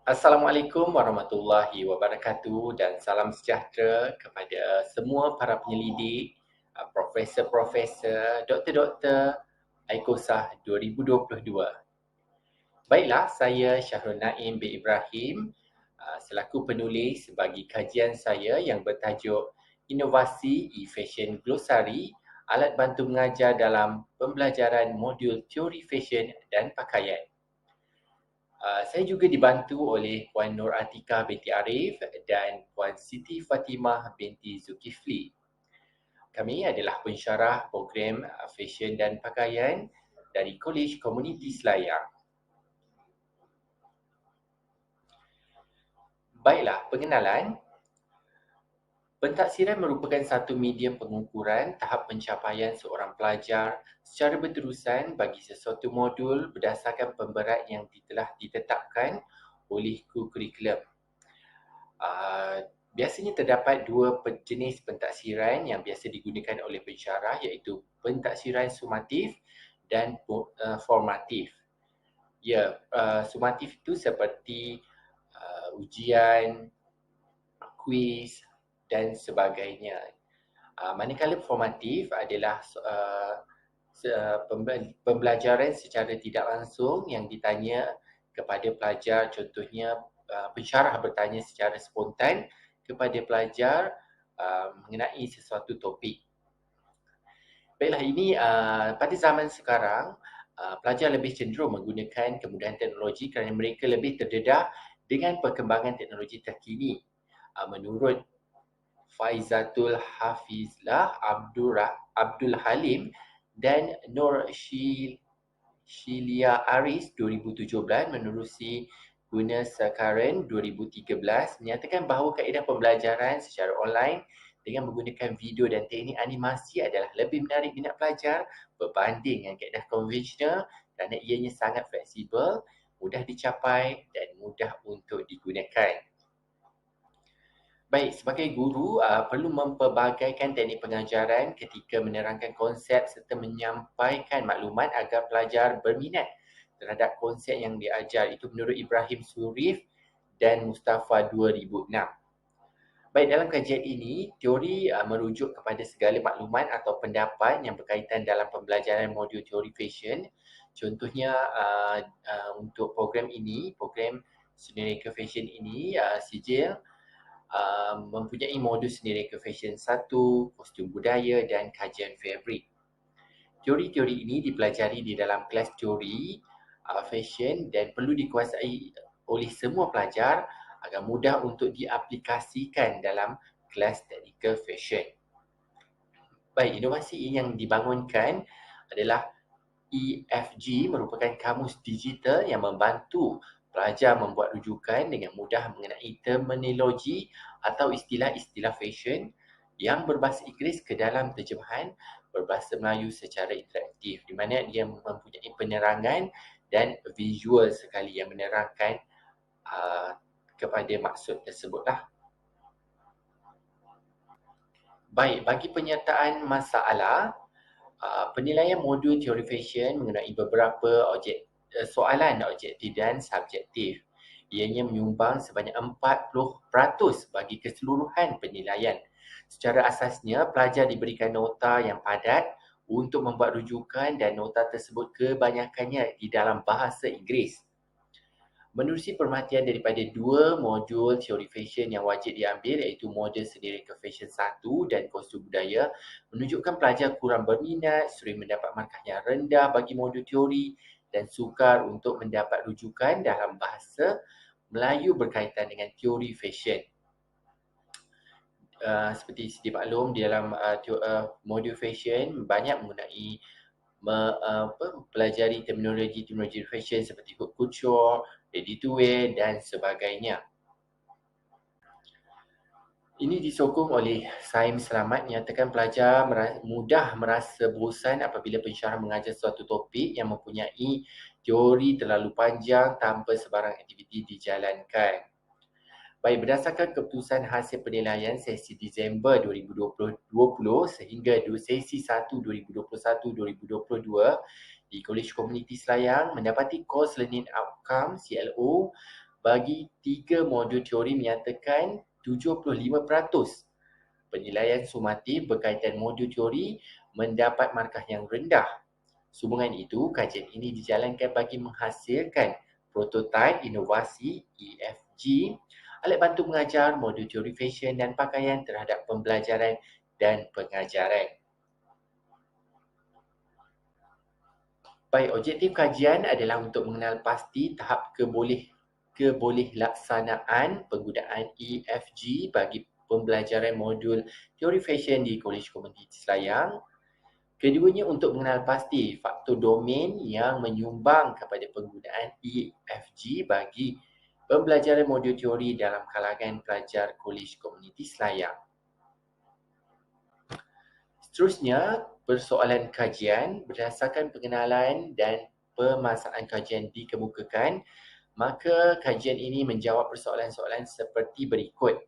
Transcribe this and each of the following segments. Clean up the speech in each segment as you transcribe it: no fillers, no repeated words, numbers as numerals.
Assalamualaikum warahmatullahi wabarakatuh dan salam sejahtera kepada semua para penyelidik, profesor-profesor, doktor-doktor ICOSAH 2022. Baiklah, saya Syahrul Naim bin Ibrahim selaku penulis bagi kajian saya yang bertajuk Inovasi E-Fashion Glossary, alat bantu mengajar dalam pembelajaran modul teori fashion dan pakaian. Saya juga dibantu oleh Puan Nur Atika binti Arif dan Puan Siti Fatimah binti Zulkifli. Kami adalah pensyarah program Fashion dan Pakaian dari Kolej Komuniti Selayar. Baiklah, pengenalan. Pentaksiran merupakan satu medium pengukuran tahap pencapaian seorang pelajar secara berterusan bagi sesuatu modul berdasarkan pemberat yang telah ditetapkan oleh kurikulum. Biasanya terdapat dua jenis pentaksiran yang biasa digunakan oleh pensyarah, iaitu pentaksiran sumatif dan formatif. Ya, sumatif itu seperti ujian, kuis dan sebagainya. Manakala formatif adalah pembelajaran secara tidak langsung yang ditanya kepada pelajar. Contohnya, pensyarah bertanya secara spontan kepada pelajar mengenai sesuatu topik. Baiklah, ini pada zaman sekarang, pelajar lebih cenderung menggunakan kemudahan teknologi kerana mereka lebih terdedah dengan perkembangan teknologi terkini. Menurut Faizatul Hafizlah Abdul Halim dan Nur Shilia Aris 2017 menerusi Guna Sekaran 2013 menyatakan bahawa kaedah pembelajaran secara online dengan menggunakan video dan teknik animasi adalah lebih menarik minat pelajar berbanding dengan kaedah konvensional kerana ianya sangat fleksibel, mudah dicapai dan mudah untuk digunakan. Baik, sebagai guru perlu mempelbagaikan teknik pengajaran ketika menerangkan konsep serta menyampaikan maklumat agar pelajar berminat terhadap konsep yang diajar. Itu menurut Ibrahim Surif dan Mustafa 2006. Baik, dalam kajian ini, teori merujuk kepada segala maklumat atau pendapat yang berkaitan dalam pembelajaran modul teori fashion. Contohnya untuk program ini, program Senereka Fashion ini, sijil mempunyai modul Senereka Fashion 1, kostum budaya dan kajian fabrik. Teori-teori ini dipelajari di dalam kelas teori fashion dan perlu dikuasai oleh semua pelajar agar mudah untuk diaplikasikan dalam kelas teknikal fashion. Baik, inovasi yang dibangunkan adalah EFG, merupakan kamus digital yang membantu pelajar membuat rujukan dengan mudah mengenai terminologi atau istilah-istilah fashion yang berbahasa Inggeris ke dalam terjemahan berbahasa Melayu secara interaktif, di mana dia mempunyai penerangan dan visual sekali yang menerangkan kepada maksud tersebutlah. Baik, bagi penyertaan masalah, penilaian modul teori fashion mengenai beberapa soalan objektif dan subjektif. Ianya menyumbang sebanyak 40% bagi keseluruhan penilaian. Secara asasnya, pelajar diberikan nota yang padat untuk membuat rujukan dan nota tersebut kebanyakannya di dalam bahasa Inggeris. Menerusi perhatian daripada dua modul teori fashion yang wajib diambil, iaitu modul Senereka Fashion 1 dan kostum budaya, menunjukkan pelajar kurang berminat, sering mendapat markah yang rendah bagi modul teori dan sukar untuk mendapat rujukan dalam bahasa Melayu berkaitan dengan teori fashion. Seperti sedia maklum, di dalam modul fashion banyak mengenai pelajari terminologi fashion seperti haute couture, ready to wear dan sebagainya. Ini disokong oleh Saim Selamat menyatakan pelajar mudah merasa bosan apabila pensyarah mengajar suatu topik yang mempunyai teori terlalu panjang tanpa sebarang aktiviti dijalankan. Baik, berdasarkan keputusan hasil penilaian sesi Disember 2020 sehingga sesi 1 2021-2022 di Kolej Komuniti Selayang mendapati Course Learning Outcome CLO bagi 3 modul teori menyatakan 75% penilaian sumatif berkaitan modul teori mendapat markah yang rendah. Sambungan itu, kajian ini dijalankan bagi menghasilkan prototipe inovasi EFG, alat bantu mengajar, modul teori fashion dan pakaian terhadap pembelajaran dan pengajaran. Baik, objektif kajian adalah untuk mengenal pasti tahap kebolehaksanaan penggunaan EFG bagi pembelajaran modul teori fashion di Kolej Komuniti Selayang. Keduanya untuk mengenal pasti faktor domain yang menyumbang kepada penggunaan EFG bagi pembelajaran modul teori dalam kalangan pelajar Kolej Komuniti Selayang. Seterusnya, persoalan kajian berdasarkan pengenalan dan pemasangan kajian dikemukakan, maka kajian ini menjawab persoalan-soalan seperti berikut.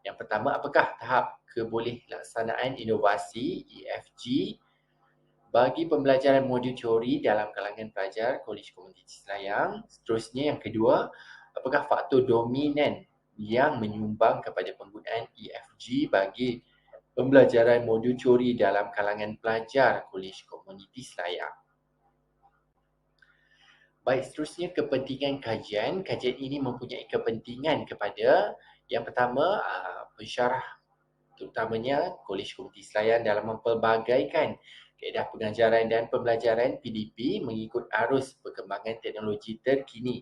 Yang pertama, apakah tahap kebolehaksanaan inovasi EFG bagi pembelajaran modul teori dalam kalangan pelajar Kolej Komuniti Selayang? Seterusnya, yang kedua, apakah faktor dominan yang menyumbang kepada penggunaan EFG bagi pembelajaran modul teori dalam kalangan pelajar Kolej Komuniti Selayang? Baik, seterusnya kepentingan kajian. Kajian ini mempunyai kepentingan kepada yang pertama, pensyarah terutamanya Kolej Komuniti Selayang dalam mempelbagaikan kaedah pengajaran dan pembelajaran PDP mengikut arus perkembangan teknologi terkini.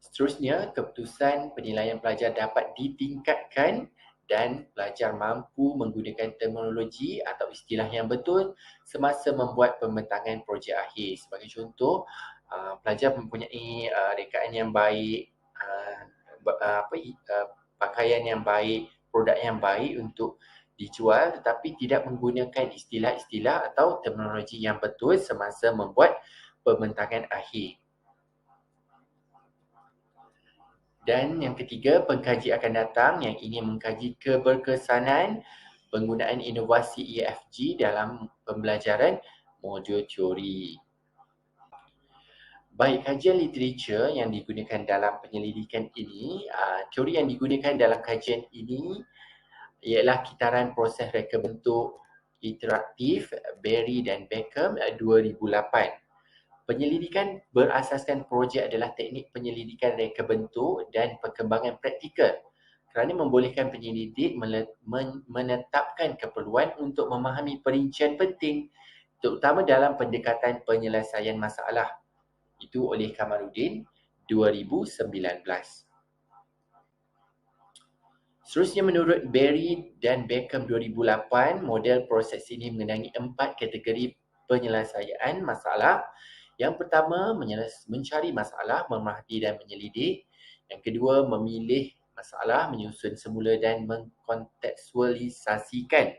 Seterusnya, keputusan penilaian pelajar dapat ditingkatkan dan pelajar mampu menggunakan terminologi atau istilah yang betul semasa membuat pembentangan projek akhir. Sebagai contoh, pelajar mempunyai rekaan yang baik, pakaian yang baik, produk yang baik untuk dijual tetapi tidak menggunakan istilah-istilah atau terminologi yang betul semasa membuat pembentangan akhir. Dan yang ketiga, pengkaji akan datang yang ingin mengkaji keberkesanan penggunaan inovasi EFG dalam pembelajaran modul teori. Baik, kajian literature yang digunakan dalam penyelidikan ini, teori yang digunakan dalam kajian ini ialah kitaran proses reka bentuk interaktif Berry dan Beckham 2008. Penyelidikan berasaskan projek adalah teknik penyelidikan reka bentuk dan perkembangan praktikal kerana membolehkan penyelidik menetapkan keperluan untuk memahami perincian penting terutama dalam pendekatan penyelesaian masalah. Itu oleh Kamarudin 2019. Seterusnya, menurut Berry dan Beckham 2008, model proses ini mengenai 4 kategori penyelesaian masalah. Yang pertama, mencari masalah, memerhati dan menyelidik. Yang kedua, memilih masalah, menyusun semula dan mengkontekstualisasikan.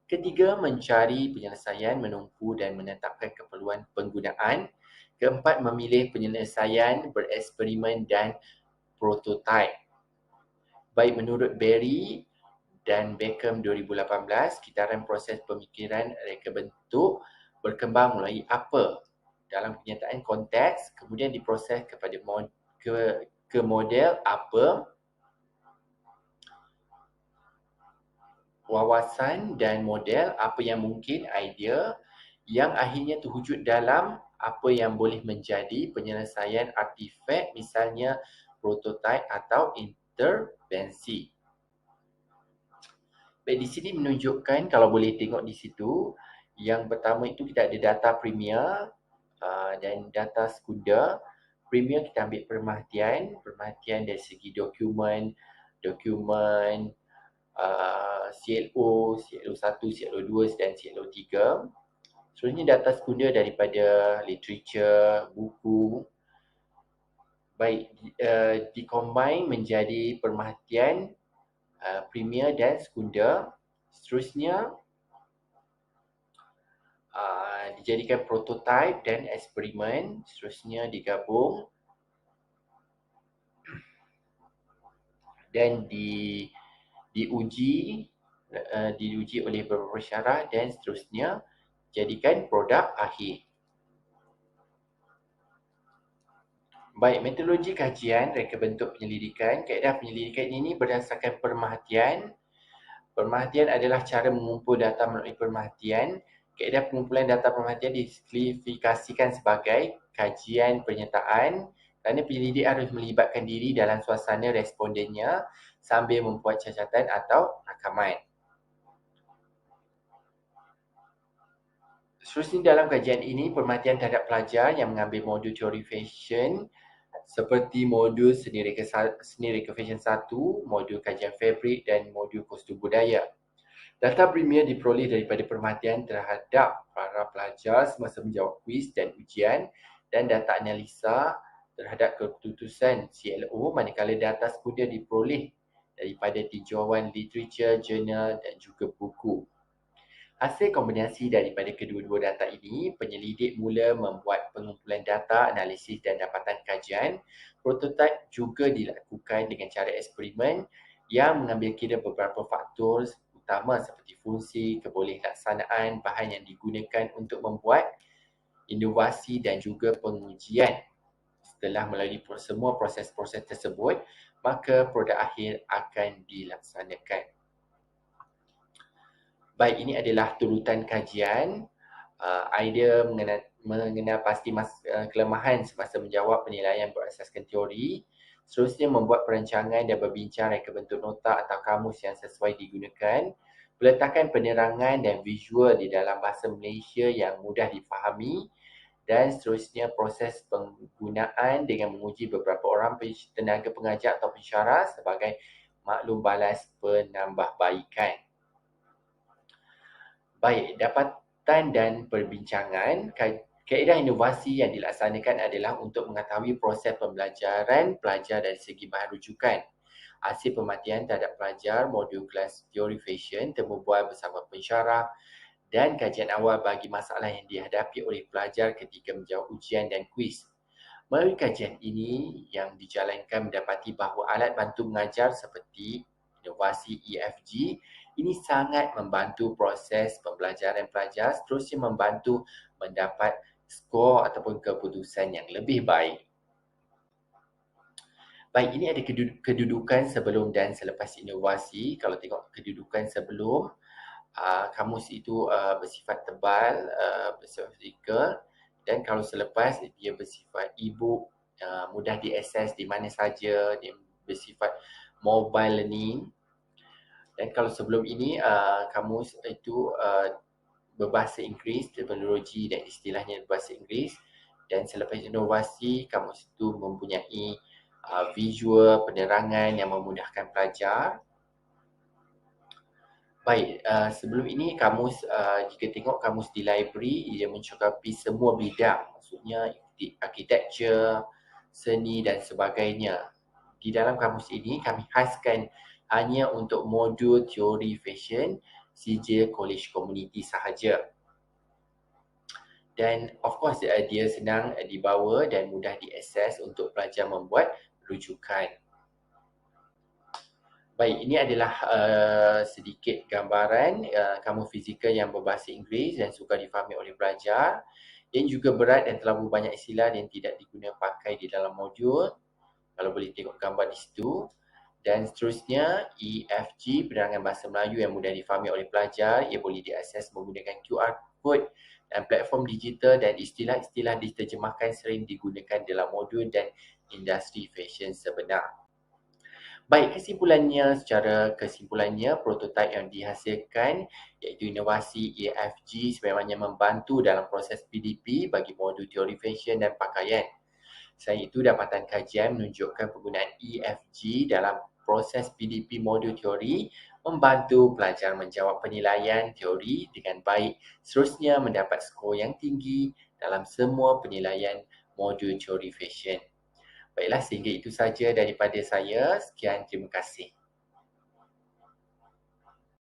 Ketiga, mencari penyelesaian, menumpu dan menetapkan keperluan penggunaan. Keempat, memilih penyelesaian, bereksperimen dan prototipe. Baik, menurut Berry dan Beckham 2018, kitaran proses pemikiran reka bentuk berkembang melalui apa dalam kenyataan konteks, kemudian diproses kepada ke model apa, wawasan dan model apa yang mungkin, idea yang akhirnya terwujud dalam apa yang boleh menjadi penyelesaian artifak, misalnya prototipe atau intervensi. Baik, di sini menunjukkan, kalau boleh tengok di situ, yang pertama itu kita ada data premier dan data sekunder. Premier kita ambil perhatian dari segi dokumen, CLO, CLO1, CLO2 dan CLO3. Seterusnya data sekunder daripada literature, buku. Baik, dikombine menjadi perhatian premier dan sekunder. Seterusnya dijadikan prototipe dan eksperimen. Seterusnya digabung dan diuji oleh beberapa syarat dan seterusnya jadikan produk akhir. Baik, metodologi kajian, reka bentuk penyelidikan. Kaedah penyelidikan ini berdasarkan pemerhatian. Pemerhatian adalah cara mengumpul data melalui pemerhatian. Kaedah pengumpulan data pemerhatian diklasifikasikan sebagai kajian penyertaan kerana penyelidik harus melibatkan diri dalam suasana respondennya sambil membuat catatan atau rakaman. Seterusnya dalam kajian ini, pemerhatian terhadap pelajar yang mengambil modul teori fashion seperti modul seni reka fashion 1, modul kajian fabrik dan modul kostum budaya. Data primer diperoleh daripada pemerhatian terhadap para pelajar semasa menjawab kuis dan ujian dan data analisa terhadap keputusan CLO, manakala data sekunder diperoleh daripada tinjauan literature, jurnal dan juga buku. Hasil kombinasi daripada kedua-dua data ini, penyelidik mula membuat pengumpulan data, analisis dan dapatan kajian. Prototipe juga dilakukan dengan cara eksperimen yang mengambil kira beberapa faktor utama seperti fungsi, kebolehlaksanaan, bahan yang digunakan untuk membuat inovasi dan juga pengujian. Setelah melalui semua proses-proses tersebut, maka produk akhir akan dilaksanakan. Baik, ini adalah turutan kajian. Idea mengenal pasti kelemahan semasa menjawab penilaian berasaskan teori. Seterusnya membuat perancangan dan berbincang reka bentuk nota atau kamus yang sesuai digunakan. Peletakan penerangan dan visual di dalam bahasa Malaysia yang mudah difahami. Dan seterusnya proses penggunaan dengan menguji beberapa orang tenaga pengajar atau pensyarah sebagai maklum balas penambahbaikan. Baik, dapatan dan perbincangan. Kaedah inovasi yang dilaksanakan adalah untuk mengetahui proses pembelajaran pelajar dari segi bahan rujukan. Hasil pemerhatian terhadap pelajar modul kelas teori fashion terbual bersama pensyarah dan kajian awal bagi masalah yang dihadapi oleh pelajar ketika menjawab ujian dan kuis. Melalui kajian ini yang dijalankan mendapati bahawa alat bantu mengajar seperti inovasi EFG ini sangat membantu proses pembelajaran pelajar, seterusnya membantu mendapat skor ataupun keputusan yang lebih baik. Baik, ini ada kedudukan sebelum dan selepas inovasi. Kalau tengok kedudukan sebelum, kamus itu bersifat tebal, bersifat fizikal, dan kalau selepas dia bersifat e-book, mudah diakses di mana saja, dia bersifat mobile learning. Dan kalau sebelum ini, kamus itu berbahasa Inggeris, terminologi dan istilahnya berbahasa Inggeris. Dan selepas inovasi, kamus itu mempunyai visual, penerangan yang memudahkan pelajar. Baik, sebelum ini kamus, jika tengok kamus di library, ia mencakupi semua bidang. Maksudnya architecture, seni dan sebagainya. Di dalam kamus ini, kami khaskan hanya untuk modul teori fashion sijil college community sahaja. Dan of course dia senang dibawa dan mudah diakses untuk pelajar membuat rujukan. Baik, ini adalah sedikit gambaran kamus fizikal yang berbahasa Inggeris dan sukar difahami oleh pelajar. Yang juga berat dan terlalu banyak istilah yang tidak digunakan pakai di dalam modul. Kalau boleh tengok gambar di situ. Dan seterusnya, EFG, penerangan bahasa Melayu yang mudah difahami oleh pelajar. Ia boleh diakses menggunakan QR code dan platform digital, dan istilah-istilah diterjemahkan sering digunakan dalam modul dan industri fashion sebenar. Baik, secara kesimpulannya, prototipe yang dihasilkan iaitu inovasi EFG sebenarnya membantu dalam proses PDP bagi modul teori fashion dan pakaian. Selain itu, dapatan kajian menunjukkan penggunaan EFG dalam proses PDP modul teori membantu pelajar menjawab penilaian teori dengan baik, seterusnya mendapat skor yang tinggi dalam semua penilaian modul teori fashion. Baiklah, sehingga itu saja daripada saya. Sekian, terima kasih.